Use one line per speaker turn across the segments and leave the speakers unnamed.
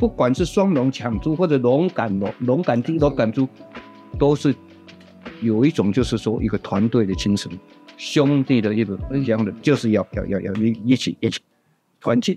不管是双龙抢珠或者龙感珠，都是有一种就是说一个团队的精神，兄弟的一个这样的，就是要一起团结。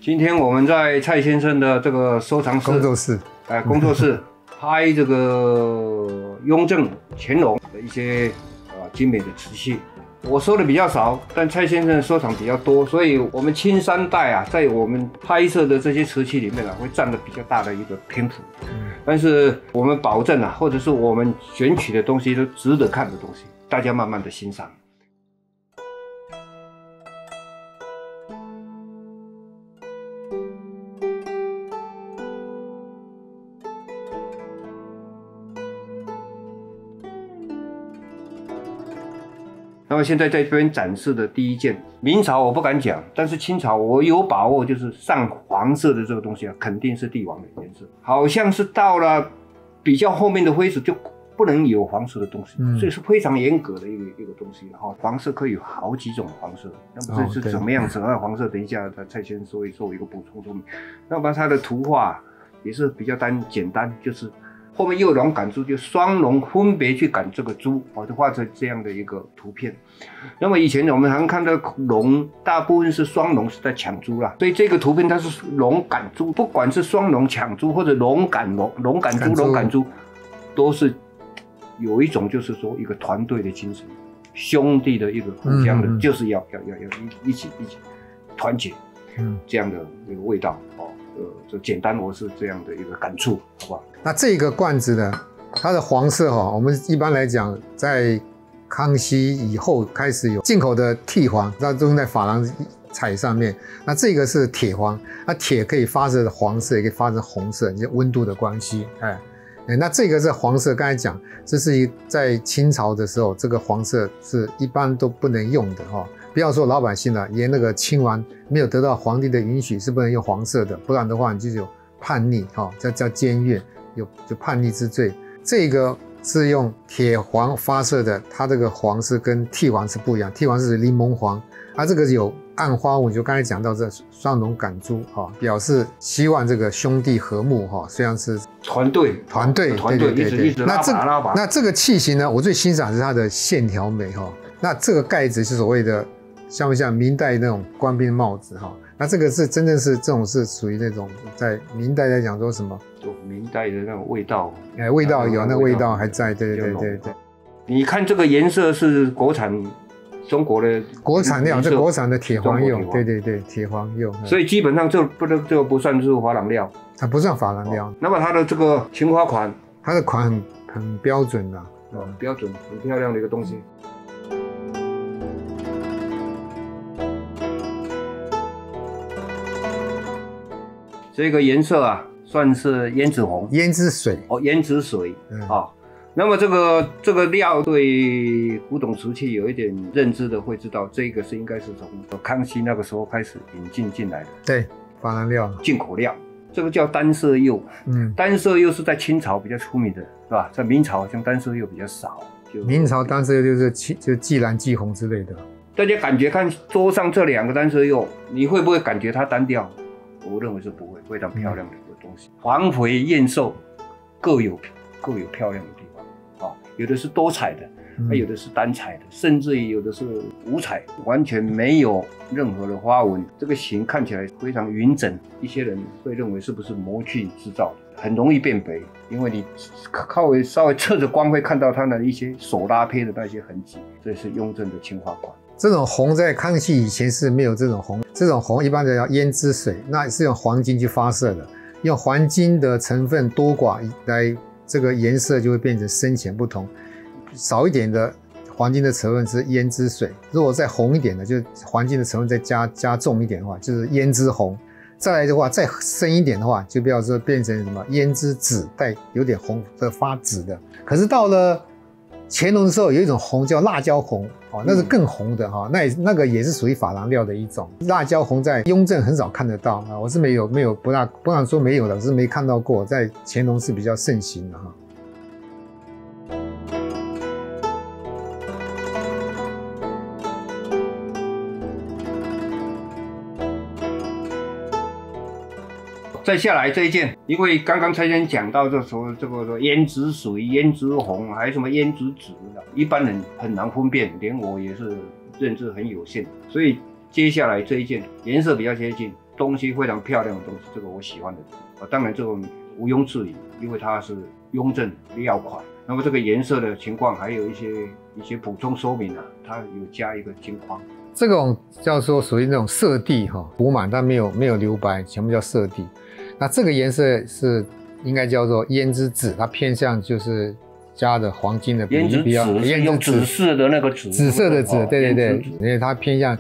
今天我们在蔡先生的这个收藏室工作室拍这个雍正、乾隆的一些精美的瓷器。我收的比较少，但蔡先生的收藏比较多，所以我们清三代啊，在我们拍摄的这些瓷器里面啊，会占了比较大的一个篇幅。但是我们保证啊，或者是我们选取的东西都值得看的东西，大家慢慢的欣赏。那么现在在这边展示的第一件，明朝我不敢讲，但是清朝我有把握，就是上黄色的这个东西啊，肯定是帝王的颜色。好像是到了比较后面的徽瓷就不能有黄色的东西，所以是非常严格的一个东西哈。黄色可以有好几种黄色，那么这是怎么样子？黄色等一下蔡先生说一个补充说明。那么它的图画也是比较简单，就是后面又龙赶珠，就双龙分别去赶这个珠，就画成这样的一个图片。那么以前我们常看到龙，大部分是双龙是在抢珠啦，所以这个图片它是龙赶珠，不管是双龙抢珠或者龙赶珠，都是有一种就是说一个团队的精神，兄弟的一个互相的，就是要一起团结，这样的一个味道哦。就简单，我是这样的一个感触，好不好？
那这个罐子呢，它的黄色我们一般来讲，在康熙以后开始有进口的锑黄，那都用在珐琅彩上面。那这个是铁黄，那铁可以发射黄色，也可以发射红色，就温度的关系。那这个是黄色，刚才讲，这是在清朝的时候，这个黄色是一般都不能用的不要说老百姓了，连那个亲王没有得到皇帝的允许是不能用黄色的，不然的话你就有叛逆这叫奸越，有叛逆之罪。这个是用铁黄发射的，它这个黄是跟锑黄是不一样，锑黄是柠檬黄，它这个有暗花纹，就刚才讲到这双龙赶珠表示希望这个兄弟和睦虽然是
团队，
对，
一直拉拔。
那这个器型呢，我最欣赏的是它的线条美那这个盖子是所谓的像不像明代那种官兵帽子那这个是真正是这种是属于那种在明代来讲说什么？
就明代的那种味道，
味道有那个味道还在，对。
你看这个颜色是国产中国的
国产料，这国产的铁黄釉，对，铁黄釉。
所以基本上这不算是珐琅料，
它不算珐琅料。
那么它的这个青花款，
它的款很标准的，
标准很漂亮的一个东西。这个颜色啊，算是胭脂红、
胭脂水
胭脂水那么这个料对古董瓷器有一点认知的会知道，这个是应该是从康熙那个时候开始引进来的。
对，珐琅料，
进口料。这个叫单色釉，单色釉是在清朝比较出名的，是吧？在明朝好像单色釉比较少。
明朝单色釉就是霁蓝、霁红之类的。
大家感觉看桌上这两个单色釉，你会不会感觉它单调？我认为是不会，非常漂亮的一个东西。黄肥燕瘦各有漂亮的地方有的是多彩的，有的是单彩的，甚至于有的是五彩，完全没有任何的花纹。这个形看起来非常匀整，一些人会认为是不是模具制造的，很容易变白，因为你稍微侧着光会看到它的一些手拉坯的那些痕迹。这是雍正的青花款。
这种红在康熙以前是没有这种红，这种红一般的叫胭脂水，那是用黄金去发射的，用黄金的成分多寡来这个颜色就会变成深浅不同。少一点的黄金的成分是胭脂水，如果再红一点的，就黄金的成分再加重一点的话，就是胭脂红。再来的话，再深一点的话，就不要说变成什么胭脂紫，带有点红的发紫的。可是到了乾隆的时候，有一种红叫辣椒红，哦，那是更红的哈，那个也是属于珐琅料的一种。辣椒红在雍正很少看得到啊，我是没有不敢说没有的，我是没看到过，在乾隆是比较盛行的哈。
再下来这一件，因为刚刚蔡先生讲到这说这个胭脂水、胭脂红，还有什么胭脂紫的，一般人很难分辨，连我也是认知很有限。所以接下来这一件颜色比较接近，东西非常漂亮的东西，这个我喜欢的。当然这个毋庸置疑，因为它是雍正料款。那么这个颜色的情况，还有一些补充说明啊，它有加一个金框。
这种叫做属于那种色地哈，补满但没有留白，全部叫色地。那这个颜色是应该叫做胭脂紫，它偏向就是加的黄金的比较，
胭脂紫色的那个紫，
紫色的紫，对对对，因为它偏向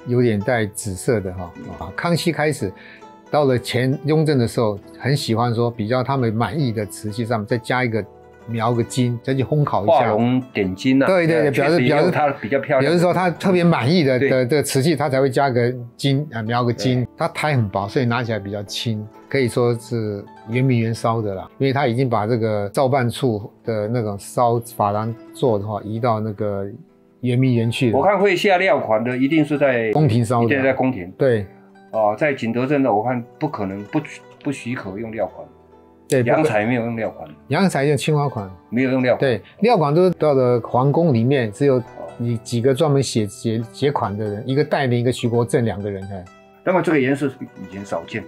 有点带紫色的哈。康熙开始到了雍正的时候，很喜欢说比较他们满意的瓷器上面再加一个描个金，再去烘烤一下，
画龙点睛啊。
对对对，表示
它比较漂亮。
比如说他特别满意的这个瓷器，他才会加个金啊，描个金。它胎很薄，所以拿起来比较轻，可以说是圆明园烧的啦。因为他已经把这个造办处的那种烧珐琅做的话，移到那个圆明园去了。
我看会下料款的，一定是在
宫廷烧的，
一定在宫廷。
对，
在景德镇的，我看不可能不许可用料款。
对，
洋彩没有用料款，
洋彩用青花款，
没有用料款。
对，料款都是到了皇宫里面，只有你几个专门写款的人，一个戴林，一个徐国正两个人。
那么这个颜色是以前少见，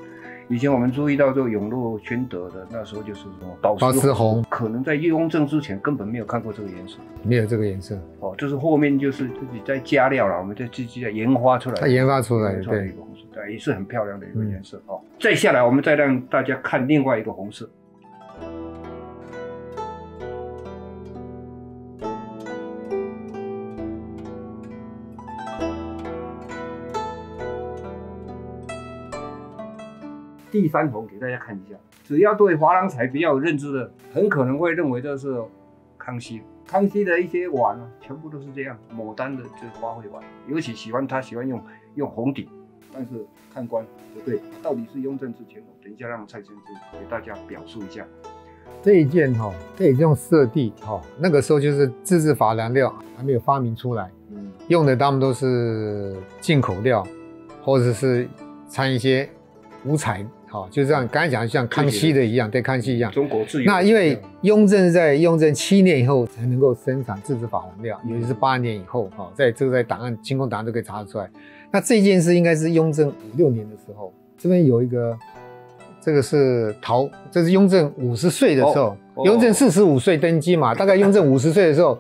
以前我们注意到这个永乐宣德的那时候就是宝石红，可能在雍正之前根本没有看过这个颜色，
没有这个颜色。
就是后面就是自己在加料了，我们自己在研发出来，
它研发出来的，对。
对，也是很漂亮的一个颜色。再下来，我们再让大家看另外一个红色。第三红给大家看一下，只要对珐琅彩比较有认知的，很可能会认为这是康熙。康熙的一些碗啊，全部都是这样牡丹的这花卉碗，尤其喜欢用红底。但是看官不对，到底是雍正之乾隆？等一下让蔡先生给大家表述一下。
这一件这也用色地那个时候就是自制珐琅料还没有发明出来，用的他们都是进口料，或者是掺一些五彩，就像刚才讲的像康熙的一样，对，康熙一样。
中国自有。
那因为雍正在雍正7年以后才能够生产自制珐琅料，尤其是8年以后，在档案清宫档案都可以查得出来。那这件事应该是雍正56年的时候，这边有一个，这个是这是雍正50岁的时候，雍正45岁登基嘛，大概雍正50岁的时候，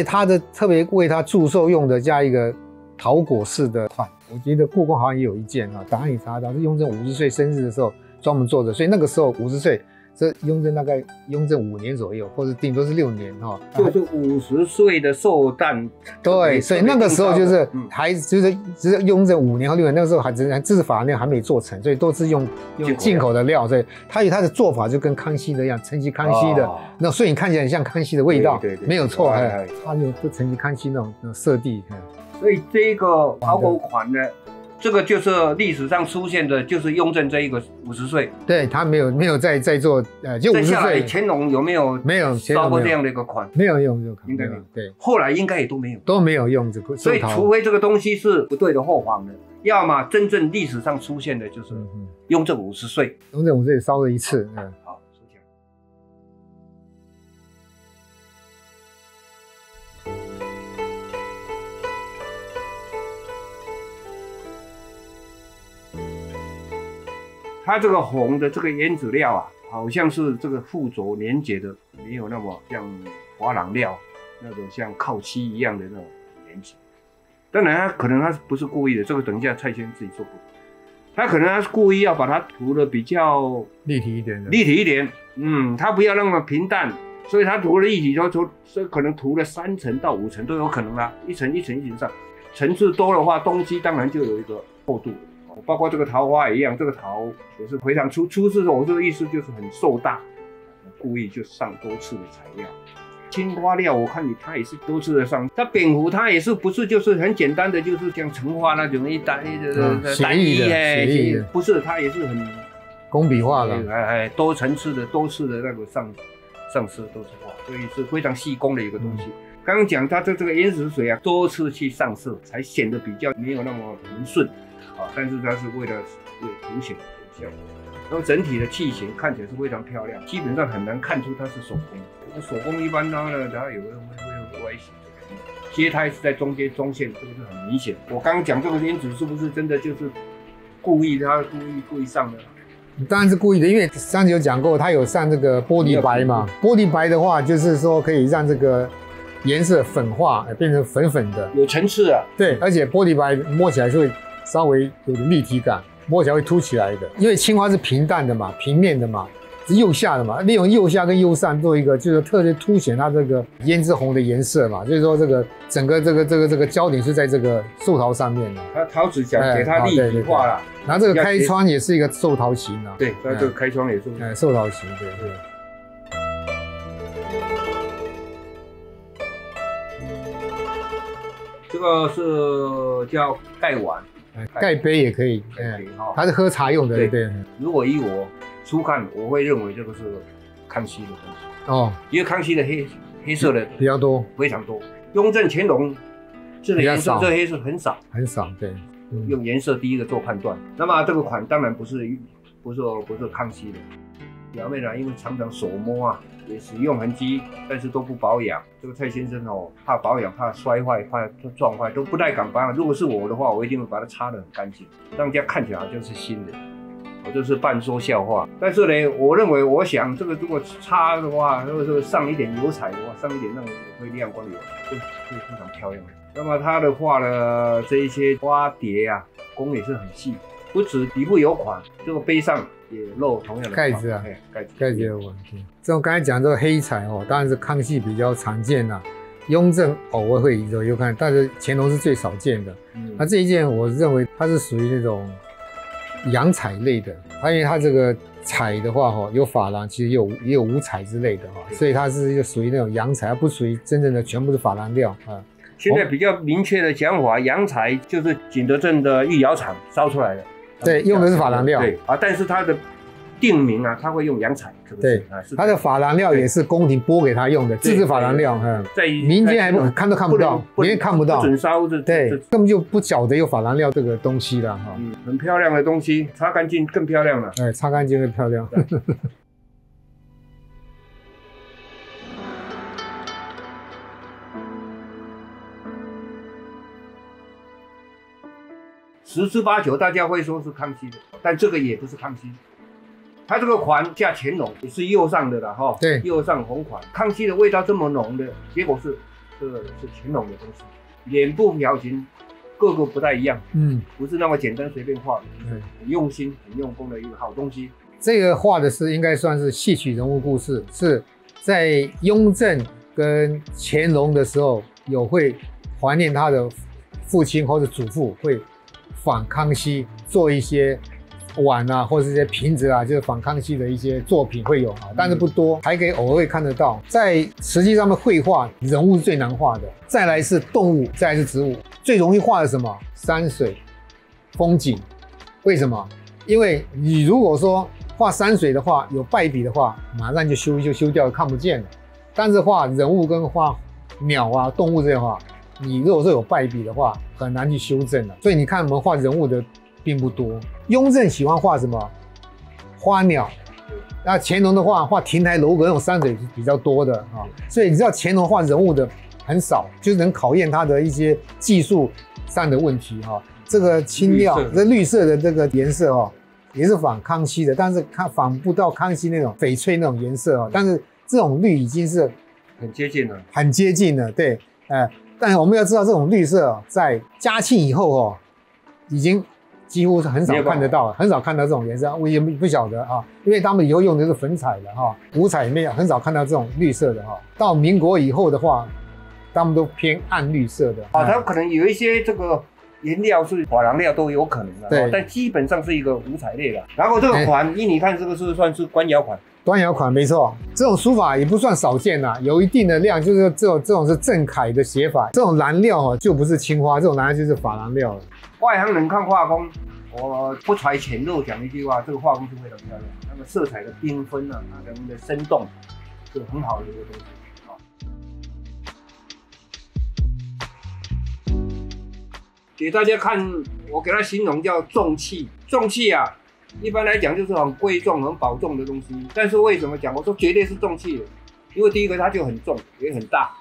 他的特别为他祝寿用的加一个桃果式的款，我记得故宫好像也有一件档案也查到是雍正50岁生日的时候专门做的，所以那个时候50岁。这雍正大概5年左右，或者顶多是6年
就是50岁的寿诞。
对，所以那个时候就是只是雍正5年或6年，那个时候还自制珐琅料还没做成，所以都是用进口的料，所以它的做法就跟康熙的一样，承袭康熙的那，所以你看起来很像康熙的味道，对，没有错，它就承袭康熙那种色地。
所以这个桃果款呢，这个就是历史上出现的，就是雍正这一个50岁，
对他没有再做，就50岁。
乾隆有没有烧过这样的一个款？
没有用，
应该没有。
对，
后来应该也都没有用
这个。
所以除非这个东西是不对的后仿的，要么真正历史上出现的就是雍正50岁。
雍正50岁烧了一次，
好。它这个红的这个胭脂料啊，好像是这个附着粘结的，没有那么像珐琅料那种像烤漆一样的那种粘结。当然，可能他不是故意的，这个等一下蔡先生自己说不。他可能他是故意要把它涂的比较
立体一点的，
立体一点，他不要那么平淡，所以他涂了立体所以可能涂了3层到5层都有可能啦，一层一层一层上，层次多的话，东西当然就有一个厚度。包括这个桃花也一样，这个桃也是非常出世的，我这个意思就是很硕大，故意就上多次的材料。青花料我看它也是多次的上，它蝙蝠它也是不是就是很简单的，就是像成花那种单一的，不是，它也是很
工笔画的，
多层次的多次的那个上色都是画，所以是非常细工的一个东西。刚刚讲它这个岩石水啊，多次去上色才显得比较没有那么平顺。但是它是为了凸显有效，然后整体的器型看起来是非常漂亮，基本上很难看出它是手工。手工一般它有的会歪斜，接胎是在中线，这个是很明显。我刚刚讲这个烟纸是不是真的就是故意上的？
当然是故意的，因为上次有讲过，它有上这个玻璃白嘛。玻璃白的话，就是说可以让这个颜色粉化，变成粉粉的，
有层次啊。
对，而且玻璃白摸起来就会稍微有点立体感，摸起来会凸起来的。因为青花是平淡的嘛，平面的嘛，是釉下的嘛，利用釉下跟釉上做一个，就是特别凸显它这个胭脂红的颜色嘛。就是说这个整个这个焦点是在这个寿桃上面的。
它桃子讲给它立体化了，
然后这个开窗也是一个寿桃形啊。
对，它这个开窗也是
寿桃形，对。
这个是叫盖碗。
盖杯也可以，它是喝茶用的，对。
如果以我初看，我会认为这个是康熙的东西哦，因为康熙的黑色的
比较多，
非常多。雍正、乾隆这个颜色，这黑色很少，
对。
用颜色第一个做判断。那么这个款当然不是康熙的，表面呢，因为常常手摸啊，也使用痕迹，但是都不保养。这个蔡先生哦，怕保养，怕摔坏，怕撞坏，都不太敢保养。如果是我的话，我一定会把它擦得很干净，让人家看起来好像是新的。我这是半说笑话，但是呢，我想这个如果擦的话，或者说上一点油彩的话，上一点那种会亮光油，会非常漂亮。那么它的话呢，这一些花蝶啊，工也是很细，不止底部有款，这个杯上也露同样的
盖子啊，盖子有纹。这种刚才讲这个黑彩哦，当然是康熙比较常见啦，雍正偶尔会有看，但是乾隆是最少见的。那这一件我认为它是属于那种洋彩类的，因为它这个彩的话有珐琅，其实也有五彩之类的所以它是一个属于那种洋彩，它不属于真正的全部是珐琅料啊。
现在比较明确的讲法，洋彩就是景德镇的御窑厂烧出来的，
对，用的是珐琅料，
对啊，但是它的定名啊，它会用洋彩，
对，它的珐琅料也是宫廷拨给他用的，自制珐琅料，在民间还看都看不到，民间看不到，
不准烧，
对，根本就不晓得有珐琅料这个东西了哈。
很漂亮的东西，擦干净更漂亮了，
哎，擦干净更漂亮。
10之8九，大家会说是康熙的，但这个也不是康熙的。它这个款加乾隆也是釉上的啦，哈，
对，
釉上红款。康熙的味道这么浓的，结果是这个是乾隆的东西。脸部表情各个不太一样，不是那么简单随便画的，很用心、很用功的一个好东西。
这个画的是应该算是戏曲人物故事，是在雍正跟乾隆的时候会怀念他的父亲或者祖父，会仿康熙做一些碗啊，或者是一些瓶子啊，就是仿康熙的一些作品会有但是不多，还可以偶尔会看得到。在实际上面绘画人物是最难画的，再来是动物，再来是植物。最容易画的什么？山水、风景。为什么？因为你如果说画山水的话，有败笔的话，马上就修掉，看不见了。但是画人物跟画鸟啊、动物这些画，你如果说有败笔的话，很难去修正了。所以你看我们画人物的并不多。雍正喜欢画什么？花鸟。那乾隆的话，画亭台楼阁那种山水比较多的啊。所以你知道乾隆画人物的很少，就是能考验他的一些技术上的问题哈。这个青料，这绿色的这个颜色也是仿康熙的，但是仿不到康熙那种翡翠那种颜色但是这种绿已经是
很接近了，
很接近了，对，但我们要知道这种绿色在嘉庆以后已经几乎是很少看得到，很少看到这种颜色。我也不晓得啊，因为他们以后用的是粉彩的哈，五彩里面很少看到这种绿色的哈。到民国以后的话，他们都偏暗绿色的。
它可能有一些这个颜料是珐琅料都有可能的，
对，
但基本上是一个五彩类的。然后这个款，依你看这个是算是官窑款。
官窑款没错，这种书法也不算少见啦，有一定的量，就是这种是正楷的写法，这种蓝料哦就不是青花，这种蓝料就是珐琅料了。
外行人看画工，我不揣浅陋讲一句话，这个画工是非常漂亮，那个色彩的缤纷啊，那人的生动，是很好的一个东西。给大家看，我给它形容叫重器。重器啊，一般来讲就是很贵重、很保重的东西。但是为什么讲？我说绝对是重器的，因为第一个它就很重，也很大。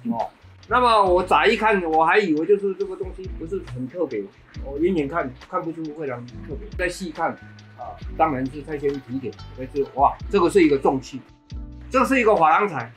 哦，那么我乍一看，我还以为就是这个东西不是很特别，我远远看不出非常特别。再细看啊，当然是蔡先生提点，但是哇，这个是一个重器，这是一个珐琅彩，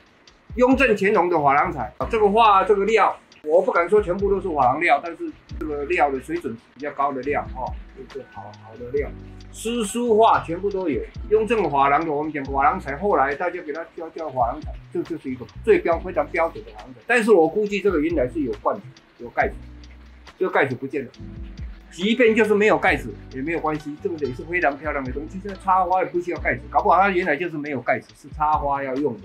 雍正乾隆的珐琅彩。这个画这个料。我不敢说全部都是珐琅料，但是这个料的水准比较高的料哦，就是好的料。诗书画全部都有。雍正珐琅的，我们讲珐琅彩，后来大家给它叫珐琅彩，这就是一个非常标准的珐琅彩。但是我估计这个原来是有罐子、有盖子，这个盖子不见了。即便就是没有盖子也没有关系，这个也是非常漂亮的东西。现在插花也不需要盖子，搞不好它原来就是没有盖子，是插花要用的。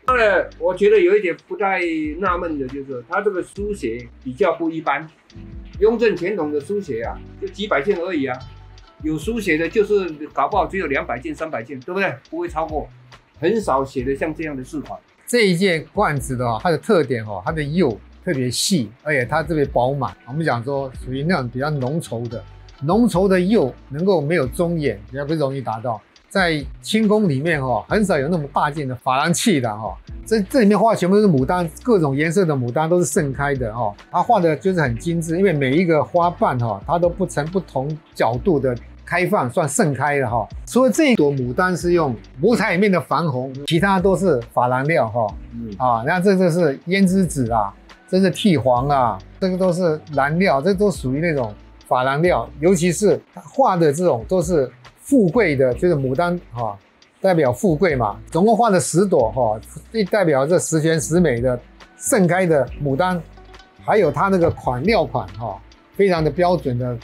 当然，我觉得有一点不太纳闷的就是，它这个书写比较不一般。雍正乾隆的书写啊，就几百件而已啊，有书写的就是搞不好只有200件、300件，对不对？不会超过，很少写的像这样的字款。
这一件罐子的它的特点它的釉特别细，而且它特别饱满。我们讲说属于那种比较浓稠的釉，能够没有中眼，比较不容易达到。在清宫里面很少有那么大件的珐琅器的这里面画的全部都是牡丹，各种颜色的牡丹都是盛开的它画的就是很精致，因为每一个花瓣它都不同角度的开放，算盛开的除了这一朵牡丹是用五彩里面的矾红，其他都是珐琅料那这是胭脂紫啊，这是替黄啊，这个都是蓝料，这都属于那种珐琅料，尤其是画的这种都是富贵的，就是牡丹代表富贵嘛。总共画了10朵代表这十全十美的盛开的牡丹，还有它那个料款非常的标准的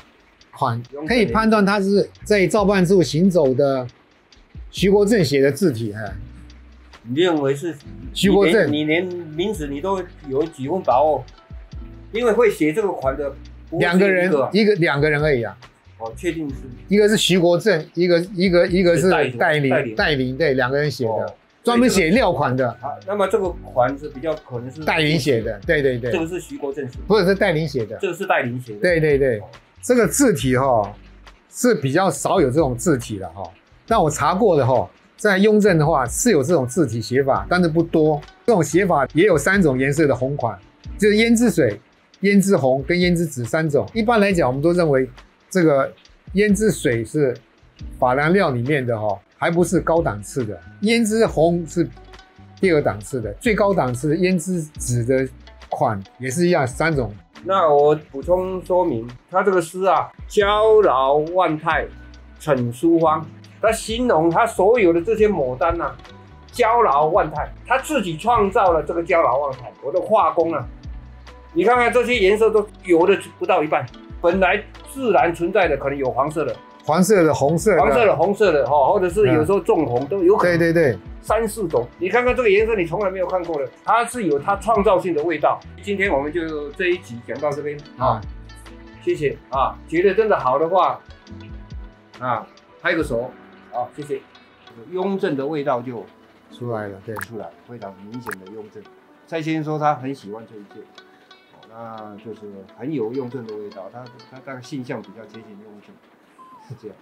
款，可以判断它是在造办处行走的徐国正写的字体。
你认为是
徐国正？
你连名字你都有几分把握？因为会写这个款的
2个人，2个人而已啊。
确定是
一个是徐国正，一个是戴琳，对，2个人写的，专门写料款的。
那么这个款是比较可能是
戴琳写的，对。
这个是徐国正写的，
不是戴琳写的，
这个是戴琳写的。
对，这个字体是比较少有这种字体的但我查过的在雍正的话是有这种字体写法，但是不多。这种写法也有3种颜色的红款，就是胭脂水、胭脂红跟胭脂紫3种。一般来讲，我们都认为这个胭脂水是珐琅料里面的还不是高档次的，胭脂红是第2档次的，最高档次的胭脂紫的款也是一样3种。
那我补充说明，他这个诗啊，娇劳万态，逞殊芳，他形容他所有的这些牡丹啊，娇劳万态，他自己创造了这个娇劳万态。我的画工啊，你看看这些颜色都有的不到一半。本来自然存在的可能有黄色的、
红色的、红色
的或者是有时候重红都有可能。
对
，3、4种。你看看这个颜色，你从来没有看过的，它是有它创造性的味道。今天我们就这一集讲到这边谢谢觉得真的好的话拍个手谢谢。雍正的味道就
出来了，对，
出来非常明显的雍正。蔡先生说他很喜欢这一件。那就是很有雍正的味道，它的性相比较接近雍正，是这样。